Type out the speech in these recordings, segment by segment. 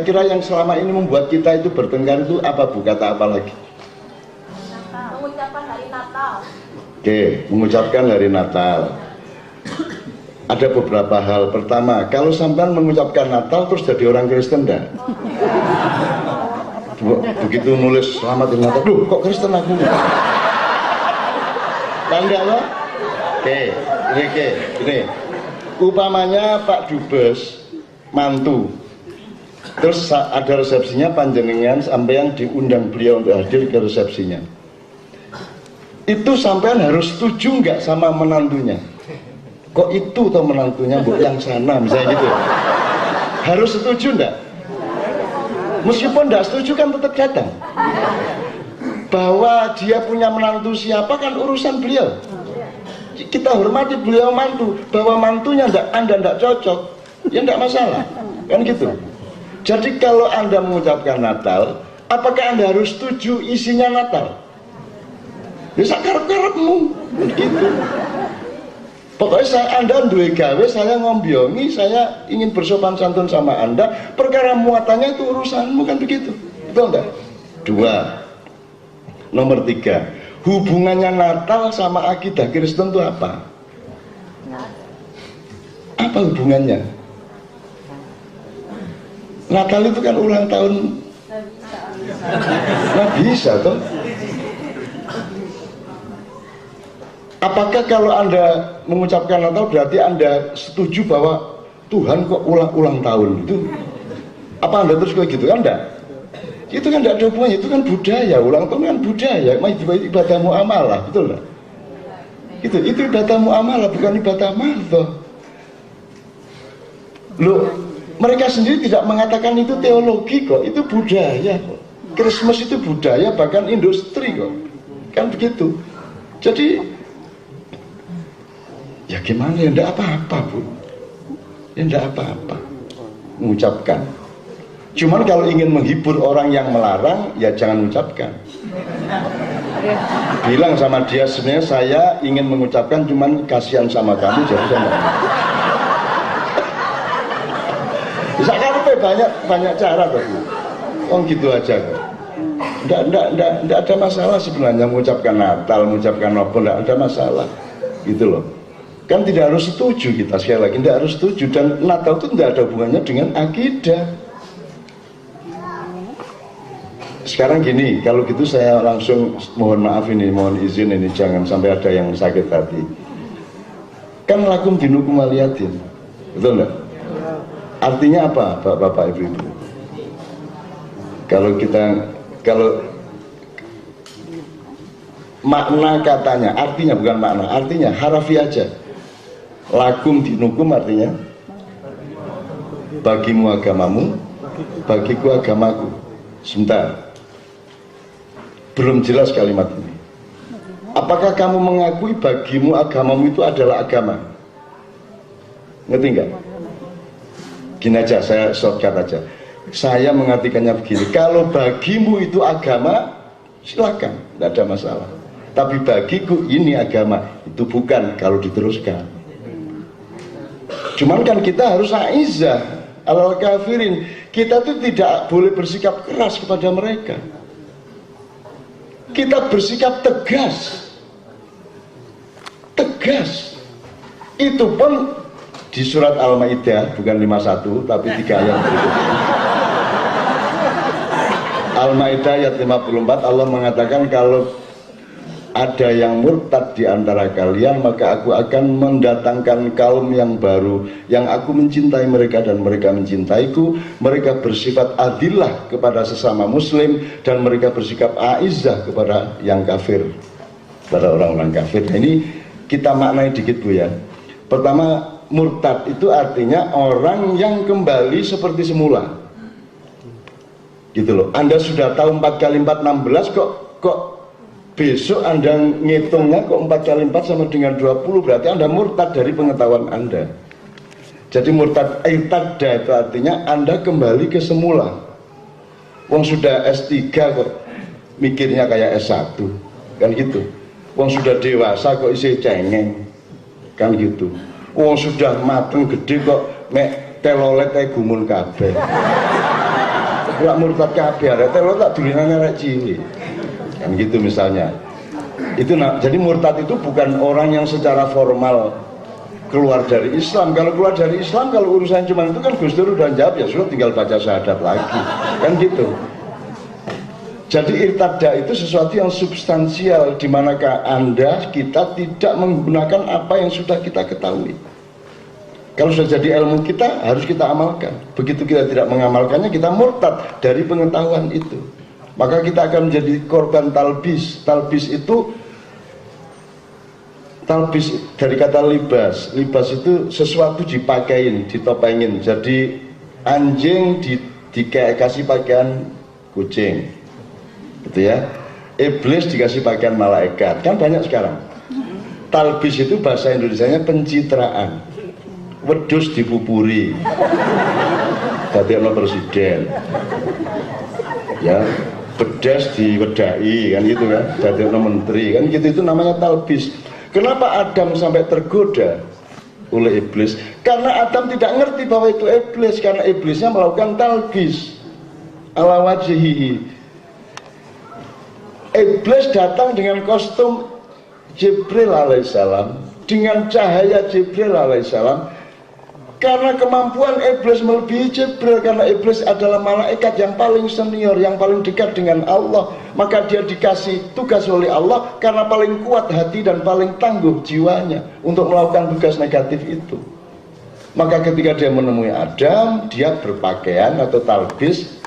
Kira yang selama ini membuat kita itu bertengkar itu apa Bu? Kata apa lagi? Mengucapkan hari Natal. Oke, mengucapkan hari Natal. Ada beberapa hal. Pertama, kalau sampean mengucapkan Natal terus jadi orang Kristen dah. Begitu nulis selamat hari Natal, duh kok Kristen aku? Tanda loh? Oke, ini. Upamanya Pak Dubes mantu. Terus ada resepsinya, panjenengan sampean diundang beliau untuk hadir ke resepsinya. Itu sampean harus setuju nggak sama menantunya? Kok itu atau menantunya bu yang sana misalnya gitu? Harus setuju nggak? Meskipun nggak setuju kan tetap datang. Bahwa dia punya menantu siapa kan urusan beliau. Kita hormati beliau mantu. Bahwa mantunya Anda nggak cocok, ya nggak masalah, kan gitu. Jadi kalau Anda mengucapkan Natal, apakah Anda harus setuju isinya Natal? Bisa karep-karepmu, gitu. Pokoknya Anda duwe gawe, saya ngombiongi, saya ingin bersopan santun sama Anda, perkara muatannya itu urusanmu, kan begitu. Betul enggak? 2. Nomor 3, hubungannya Natal sama akidah Kristen itu apa? Apa hubungannya? Natal itu kan ulang tahun. Nah bisa toh. Apakah kalau Anda mengucapkan Natal berarti Anda setuju bahwa Tuhan kok ulang tahun itu? Apa Anda terus kayak gitu kan? Enggak. Itu kan tidak ada hubungannya, itu kan budaya. Ulang tahun kan budaya, ibadah muamalah, betul nggak? Itu ibadah muamalah, bukan ibadah mardhah. Loh, mereka sendiri tidak mengatakan itu teologi kok, itu budaya kok. Christmas itu budaya, bahkan industri kok, kan begitu. Jadi ya gimana ya, enggak apa-apa Bu, ya enggak apa-apa mengucapkan. Cuman kalau ingin menghibur orang yang melarang, ya jangan mengucapkan. Bilang sama dia, sebenarnya saya ingin mengucapkan, cuman kasihan sama kamu, jadi saya enggak. Bisa kan banyak cara tuh. Oh gitu aja. Enggak ada masalah sebenarnya mengucapkan Natal, mengucapkan apa, enggak ada masalah. Gitu loh. Kan tidak harus setuju kita, sekali lagi tidak harus setuju, dan Natal itu tidak ada hubungannya dengan akidah. Sekarang gini, kalau gitu saya langsung mohon maaf ini, mohon izin ini, jangan sampai ada yang sakit hati. Kan lakum dinukum waliyatin, betul enggak? Artinya apa Bapak Ibu? Kalau makna katanya, artinya bukan makna, artinya harafi aja. Lakum dinukum artinya bagimu agamamu, bagiku agamaku. Sebentar, belum jelas kalimat ini. Apakah kamu mengakui bagimu agamamu itu adalah agama? Ngerti enggak? Gini aja, saya shortcut aja. Saya mengartikannya begini, kalau bagimu itu agama, silakan, tidak ada masalah. Tapi bagiku ini agama, itu bukan kalau diteruskan. Cuman kan kita harus a'izzah alal kafirin. Kita tuh tidak boleh bersikap keras kepada mereka. Kita bersikap tegas. Tegas. Itu pun di surat Al-Maidah, bukan 51 tapi 3 ayat berikutnya. Al-Maidah ayat 54, Allah mengatakan kalau ada yang murtad di antara kalian, maka aku akan mendatangkan kaum yang baru, yang aku mencintai mereka dan mereka mencintaiku. Mereka bersifat adillah kepada sesama muslim, dan mereka bersikap a'izzah kepada yang kafir, pada orang-orang kafir. Nah, ini kita maknai dikit Bu ya. Pertama, murtad itu artinya orang yang kembali seperti semula, gitu loh. Anda sudah tahu 4 kali 4 16, kok besok Anda ngitungnya kok 4 kali 4 sama dengan 20, berarti Anda murtad dari pengetahuan Anda. Jadi murtad irtadda itu artinya Anda kembali ke semula. Wong sudah S3 kok mikirnya kayak S1, kan gitu. Wong sudah dewasa kok isi cengeng, kan gitu. Wong sudah mateng gede kok mek telolet kayak gumun kabeh. Ora murtad kabeh, arek telo tak dulinane arek cilik. Kan gitu misalnya. Itu jadi murtad itu bukan orang yang secara formal keluar dari Islam. Kalau keluar dari Islam, kalau urusan cuma itu kan Gus Dur udah jawab, ya sudah tinggal baca syahadat lagi. Kan gitu. Jadi irtada itu sesuatu yang substansial, di manakah Anda, kita tidak menggunakan apa yang sudah kita ketahui. Kalau sudah jadi ilmu kita, harus kita amalkan. Begitu kita tidak mengamalkannya, kita murtad dari pengetahuan itu. Maka kita akan menjadi korban talbis. Talbis itu, talbis dari kata libas. Libas itu sesuatu dipakein, ditopengin. Jadi anjing dikasih pakaian kucing, gitu ya. Iblis dikasih pakaian malaikat, kan banyak sekarang. Talbis itu bahasa Indonesianya pencitraan. Wedus dipupuri, tadi ono presiden, ya, bedas diwedai, kan gitu kan, tadi ono menteri, kan gitu, itu namanya talbis. Kenapa Adam sampai tergoda oleh iblis? Karena Adam tidak ngerti bahwa itu iblis, karena iblisnya melakukan talbis ala wajhihi. Iblis datang dengan kostum Jibril alaihissalam, dengan cahaya Jibril alaihissalam. Karena kemampuan iblis melebihi Jibril, karena iblis adalah malaikat yang paling senior, yang paling dekat dengan Allah, maka dia dikasih tugas oleh Allah karena paling kuat hati dan paling tangguh jiwanya untuk melakukan tugas negatif itu. Maka ketika dia menemui Adam, dia berpakaian atau talbis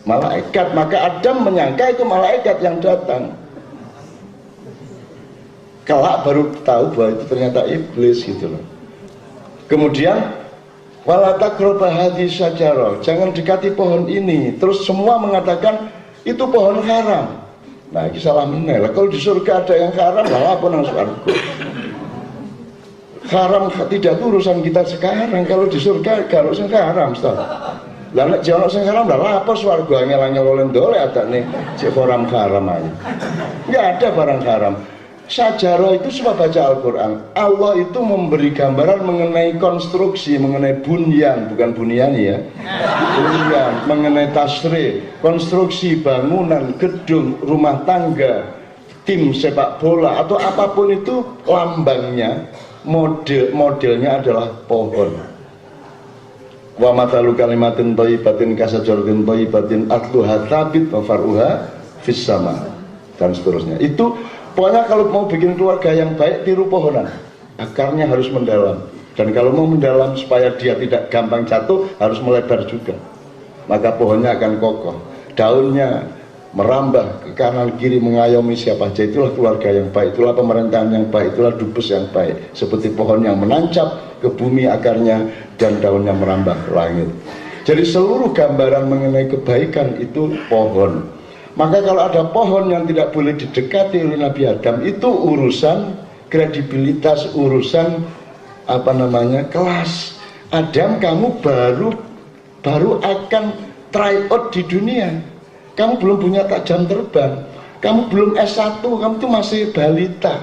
malaikat, maka Adam menyangka itu malaikat yang datang. Kelak baru tahu bahwa itu ternyata iblis, gitu loh. Kemudian wala taqrabu hadhihi syajarah, jangan dekati pohon ini. Terus semua mengatakan itu pohon haram. Nah, ini salah menilai. Kalau di surga ada yang haram, lah apa nang surga? Haram tidak itu urusan kita sekarang. Kalau di surga kalau sing haram, Ustaz. Lah nek jono sing haram, lah apa swarga angel-angel oleh ndole adane cek haram aja. Enggak ada barang haram. Sajarah itu coba baca Al-Quran. Allah itu memberi gambaran mengenai konstruksi, mengenai bunyan, bukan bunyan ya, bunyan, mengenai tasrih, konstruksi bangunan, gedung, rumah tangga, tim sepak bola atau apapun itu, lambangnya, modelnya adalah pohon. Wa mathalu kalimatin thayyibatin kasajaratin thayyibatin atluha tsabit wa far'uha fis sama, dan seterusnya. Itu pokoknya kalau mau bikin keluarga yang baik, tiru pohonan. Akarnya harus mendalam. Dan kalau mau mendalam supaya dia tidak gampang jatuh, harus melebar juga. Maka pohonnya akan kokoh. Daunnya merambah ke kanan kiri mengayomi siapa saja. Itulah keluarga yang baik, itulah pemerintahan yang baik, itulah dubes yang baik. Seperti pohon yang menancap ke bumi akarnya dan daunnya merambah ke langit. Jadi seluruh gambaran mengenai kebaikan itu pohon. Maka kalau ada pohon yang tidak boleh didekati oleh Nabi Adam, itu urusan kredibilitas, urusan apa namanya, kelas. Adam, kamu baru akan try out di dunia. Kamu belum punya jam terbang. Kamu belum S1, kamu itu masih balita.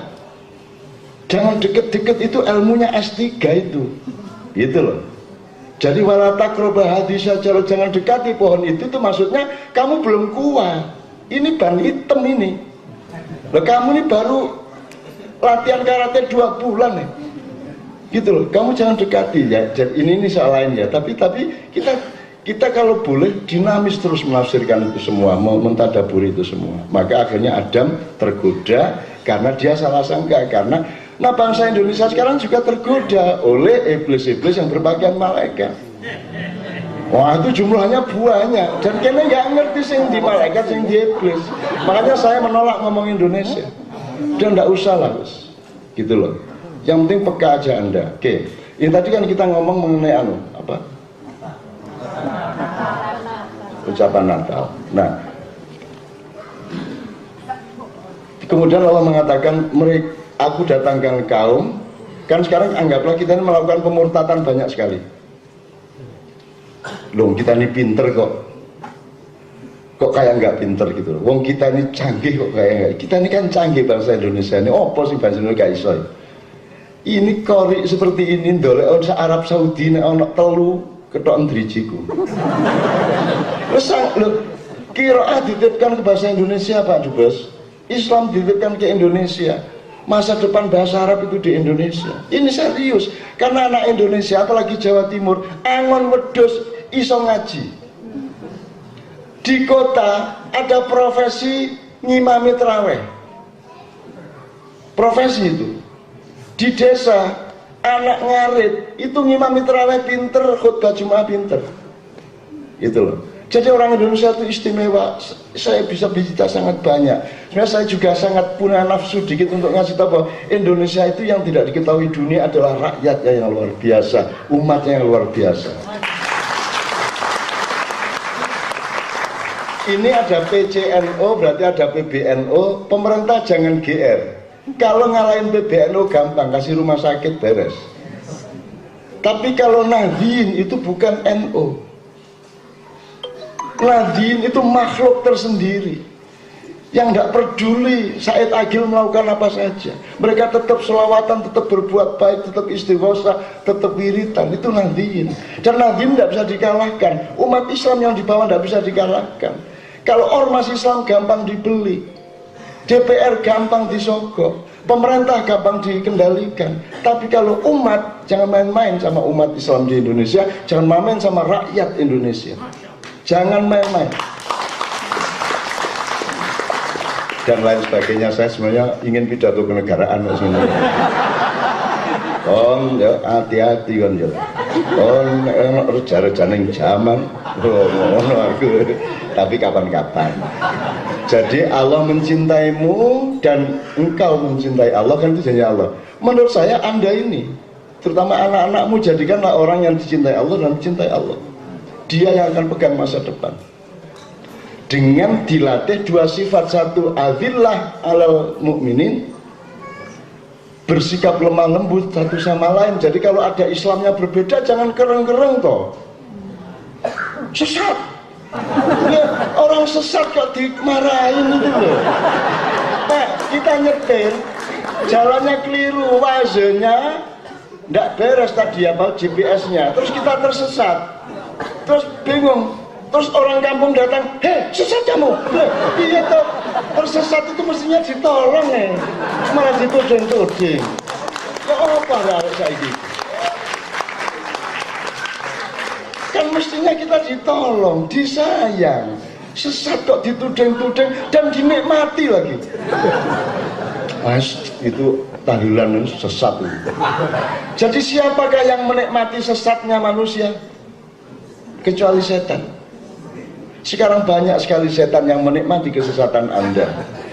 Jangan deket-deket, itu ilmunya S3 itu. Gitu loh. Jadi wala taqrabu hadhihi syajarah, jangan dekati pohon itu maksudnya kamu belum kuat. Ini ban hitam ini. Loh, kamu ini baru latihan karate 2 bulan nih. Gitu loh. Kamu jangan dekati ya. Jadi ini soal lain ya. Tapi kita kalau boleh dinamis terus menafsirkan itu semua, mentadaburi itu semua. Maka akhirnya Adam tergoda karena dia salah sangka. Karena bangsa Indonesia sekarang juga tergoda oleh iblis-iblis yang berpakaian malaikat. Wah, itu jumlahnya banyak dan kayaknya nggak ngerti sing di malaikat sing di iblis. Makanya saya menolak ngomong Indonesia. Dan nggak usah lah, gitu loh. Yang penting peka aja Anda. Oke, ini tadi kan kita ngomong mengenai apa? Ucapan Natal. Nah, kemudian Allah mengatakan, aku datangkan kaum. Kan sekarang anggaplah kita ini melakukan pemurtatan banyak sekali. Loh, kita ini pinter kok kayak nggak pinter gitu loh. Wong kita ini canggih kok kayak nggak. Kita ini kan canggih bangsa Indonesia ini. Apa sih bangsa Indonesia gak iso? Ini kori seperti ini ndolek Arab Saudi nek ana telu ketok ndrijiku. Qiraah dititipkan ke bahasa Indonesia Pak Dubes, Islam dititipkan ke Indonesia, masa depan bahasa Arab itu di Indonesia. Ini serius, karena anak Indonesia apalagi Jawa Timur angon wedhus iso ngaji. Di kota ada profesi ngimami terawih, profesi itu. Di desa anak ngarit itu ngimami terawih pinter, khutbah Jumat pinter, gitu loh. Jadi orang Indonesia itu istimewa. Saya bisa bicara sangat banyak. Sebenarnya saya juga sangat punya nafsu dikit untuk ngasih tahu bahwa Indonesia itu yang tidak diketahui dunia adalah rakyatnya yang luar biasa, umatnya yang luar biasa. Ini ada PCNO, berarti ada PBNO. Pemerintah jangan GR. Kalau ngalahin PBNO gampang, kasih rumah sakit beres. Tapi kalau Nahdien itu bukan NO. Nahdien itu makhluk tersendiri yang tidak peduli Said Agil melakukan apa saja. Mereka tetap selawatan, tetap berbuat baik, tetap istighosah, tetap wiritan. Itu Nahdien. Dan Nahdien tidak bisa dikalahkan. Umat Islam yang di bawah tidak bisa dikalahkan. Kalau ormas Islam gampang dibeli, DPR gampang disogok, pemerintah gampang dikendalikan. Tapi kalau umat, jangan main-main sama umat Islam di Indonesia, jangan main-main sama rakyat Indonesia. Jangan main-main. Dan lain sebagainya. Saya sebenarnya ingin pidato kenegaraan sebenarnya. Kon ya hati-hati kon ya. Kon reja-rejaning zaman. Tapi kapan-kapan. Jadi Allah mencintaimu dan engkau mencintai Allah, kan itu janji Allah. Menurut saya Anda ini, terutama anak-anakmu, jadikanlah orang yang dicintai Allah dan mencintai Allah. Dia yang akan pegang masa depan. Dengan dilatih dua sifat, satu azillah alal mukminin, bersikap lemah lembut satu sama lain. Jadi kalau ada Islamnya berbeda, jangan kereng-kereng toh. Sesat. Ya, orang sesat kok dimarahin itu loh. Pak, kita nyetir, jalannya keliru, wazirnya nggak beres tadi apa GPS-nya, terus kita tersesat, terus bingung, terus orang kampung datang, hei sesat kamu, iya toh, tersesat itu mestinya ditolong nih, malah dituding-tuding. Ya apa lah saya ini? Kan mestinya kita ditolong, disayang. Sesat kok dituding-tuding dan dinikmati lagi. Mas, itu tahlilan sesat itu. Jadi siapakah yang menikmati sesatnya manusia? Kecuali setan. Sekarang banyak sekali setan yang menikmati kesesatan Anda.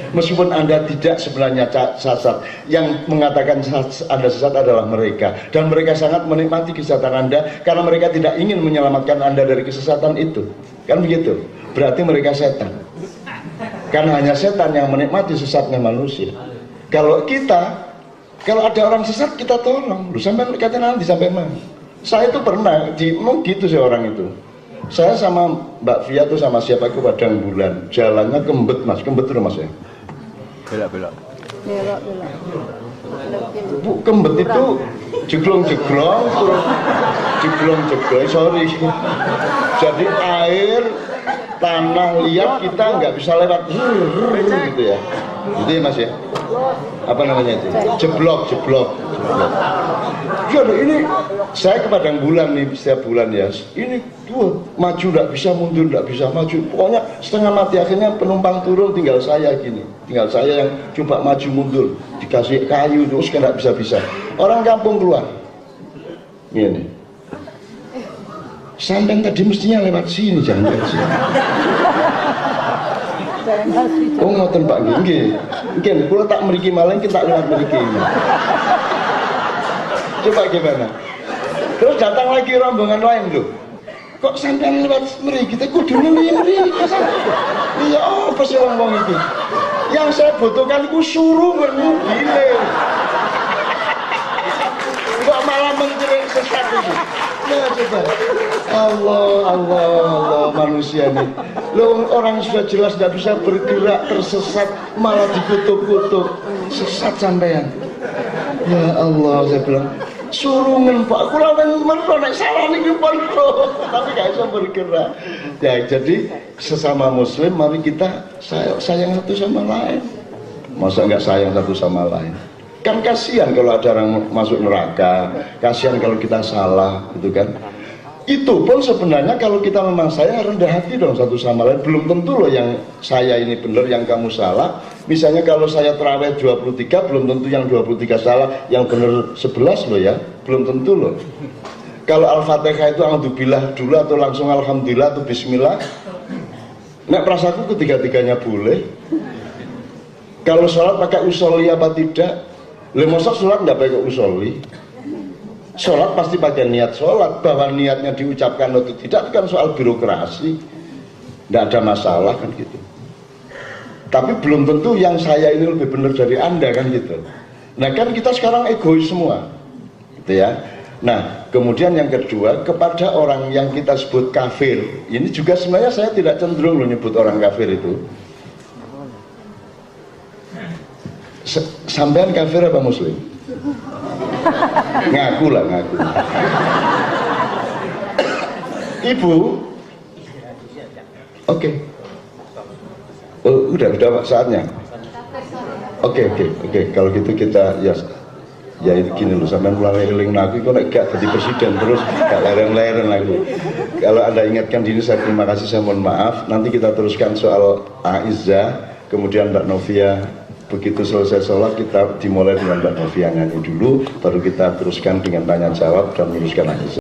Meskipun Anda tidak sebenarnya sesat, yang mengatakan Anda sesat adalah mereka. Dan mereka sangat menikmati kesesatan Anda karena mereka tidak ingin menyelamatkan Anda dari kesesatan itu. Kan begitu? Berarti mereka setan. Karena hanya setan yang menikmati sesatnya manusia. Kalau ada orang sesat, kita tolong. Lu sampai kata nanti sampai mana? Saya itu pernah, mau gitu sih orang itu. Saya sama Mbak Fia tuh sama siapa ke Padang Bulan. Jalannya kembet mas, kembet tuh mas ya. Belok. Bu, kembet itu jeglong-jeglong, sorry. Jadi air, tanah liat kita nggak bisa lewat, gitu ya. Gitu ya mas ya. Apa namanya itu? Jeblok. Ya, ini saya ke Padang Bulan nih setiap bulan ya. Ini maju nggak bisa, mundur nggak bisa maju. Pokoknya setengah mati, akhirnya penumpang turun, tinggal saya gini. Tinggal saya yang coba maju mundur, dikasih kayu terus kan nggak bisa. Orang kampung keluar. Ini. Sampai tadi mestinya lewat sini, jangan lewat sini. Oh ngoten Pak nggih. Nggih, kula tak mriki malah kita lewat mriki. Coba gimana? Terus datang lagi rombongan lain loh. Kok sampean lewat mriki? Kita kudu mriki. Iya, apa sih wong iki? Yang saya butuhkan iku suruh ngene. Kok malah menjerit sesat itu? Ya coba. Allah manusia ini. Loh, orang sudah jelas tidak bisa bergerak, tersesat, malah dikutuk-kutuk. Sesat sampean. Ya Allah, saya bilang, surungan Pak kula mergo nek salah niki pondok tapi gak iso bergerak. Ya jadi sesama muslim mari kita sayang satu sama lain. Masa nggak sayang satu sama lain? Kan kasihan kalau ada orang masuk neraka, kasihan kalau kita salah gitu kan. Itu pun sebenarnya kalau kita memang sayang rendah hati dong satu sama lain. Belum tentu loh yang saya ini benar, yang kamu salah. Misalnya kalau saya terawih 23, belum tentu yang 23 salah, yang benar 11 loh ya. Belum tentu loh. Kalau Al-Fatihah itu alhamdulillah dulu atau langsung alhamdulillah atau bismillah. Nek perasaku ketiga-tiganya boleh. Kalau sholat pakai usolli apa tidak? Lemosok sholat nggak pakai usolli. Sholat pasti pakai niat sholat, bahwa niatnya diucapkan atau tidak itu kan soal birokrasi, tidak ada masalah kan gitu. Tapi belum tentu yang saya ini lebih benar dari Anda kan gitu. Nah kan kita sekarang egois semua, gitu ya. Nah kemudian yang kedua, kepada orang yang kita sebut kafir, ini juga sebenarnya saya tidak cenderung loh nyebut orang kafir itu. Sampean kafir apa muslim? Ngaku lah, ngaku. Ibu, oke. Oh, udah saatnya. Oke. Kalau gitu kita ya gini loh, sampean mulai eling aku kok nek gak jadi presiden terus gak lereng-lereng lagi. Kalau Anda ingatkan dini saya terima kasih, saya mohon maaf. Nanti kita teruskan soal Aiza, kemudian Mbak Novia. Begitu selesai sholat kita dimulai dengan Mbak Novia nyanyi dulu, baru kita teruskan dengan tanya jawab dan meneruskan lagi.